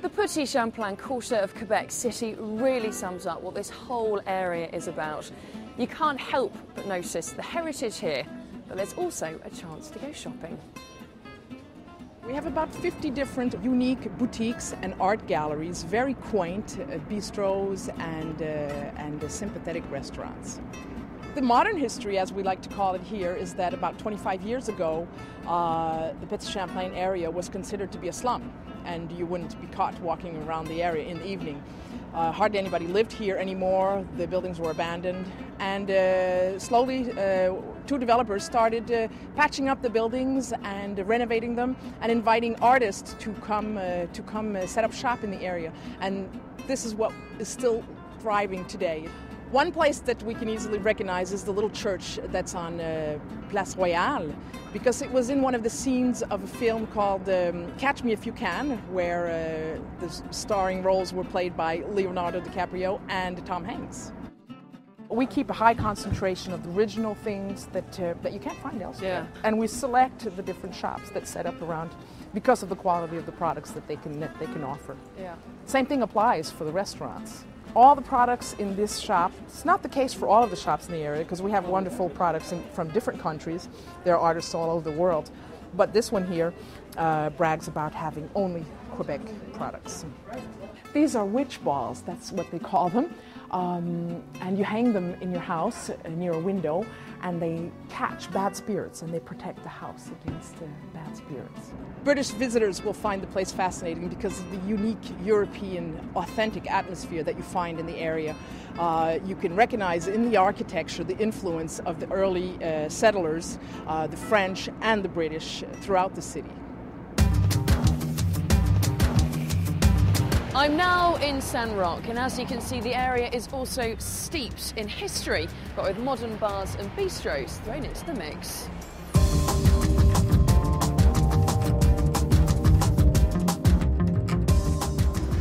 The Petit Champlain quarter of Quebec City really sums up what this whole area is about. You can't help but notice the heritage here, but there's also a chance to go shopping. We have about 50 different unique boutiques and art galleries, very quaint bistros and sympathetic restaurants. The modern history, as we like to call it here, is that about 25 years ago, the Petit Champlain area was considered to be a slum, and you wouldn't be caught walking around the area in the evening. Hardly anybody lived here anymore. The buildings were abandoned, and slowly two developers started patching up the buildings and renovating them and inviting artists to come set up shop in the area. And this is what is still thriving today. One place that we can easily recognize is the little church that's on Place Royale, because it was in one of the scenes of a film called Catch Me If You Can, where the starring roles were played by Leonardo DiCaprio and Tom Hanks. We keep a high concentration of the original things that you can't find elsewhere. Yeah. And we select the different shops that set up around because of the quality of the products that they can offer. Yeah. Same thing applies for the restaurants. All the products in this shop, it's not the case for all of the shops in the area because we have wonderful products from different countries. There are artists all over the world. But this one here brags about having only Quebec products. These are witch balls, that's what they call them. And you hang them in your house near a window, and they catch bad spirits and they protect the house against bad spirits. British visitors will find the place fascinating because of the unique European authentic atmosphere that you find in the area. You can recognize in the architecture the influence of the early settlers, the French and the British throughout the city. I'm now in Saint-Roch, and as you can see, the area is also steeped in history, but with modern bars and bistros thrown into the mix.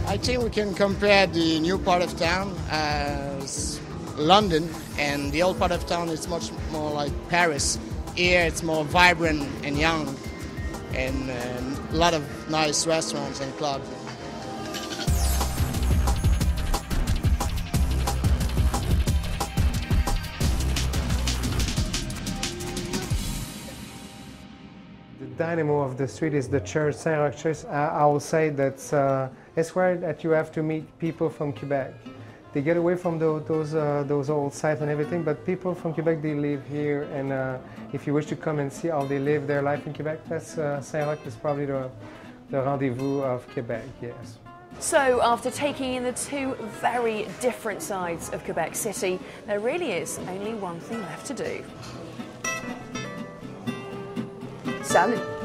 I think we can compare the new part of town as London, and the old part of town is much more like Paris. Here it's more vibrant and young, and a lot of nice restaurants and clubs. Dynamo of the street is the church, Saint-Roch Church. I will say that it's where that you have to meet people from Quebec. They get away from those old sites and everything, but people from Quebec, they live here, and if you wish to come and see how they live their life in Quebec, that's Saint-Roch is probably the rendezvous of Quebec, yes. So after taking in the two very different sides of Quebec City, there really is only one thing left to do. Salut!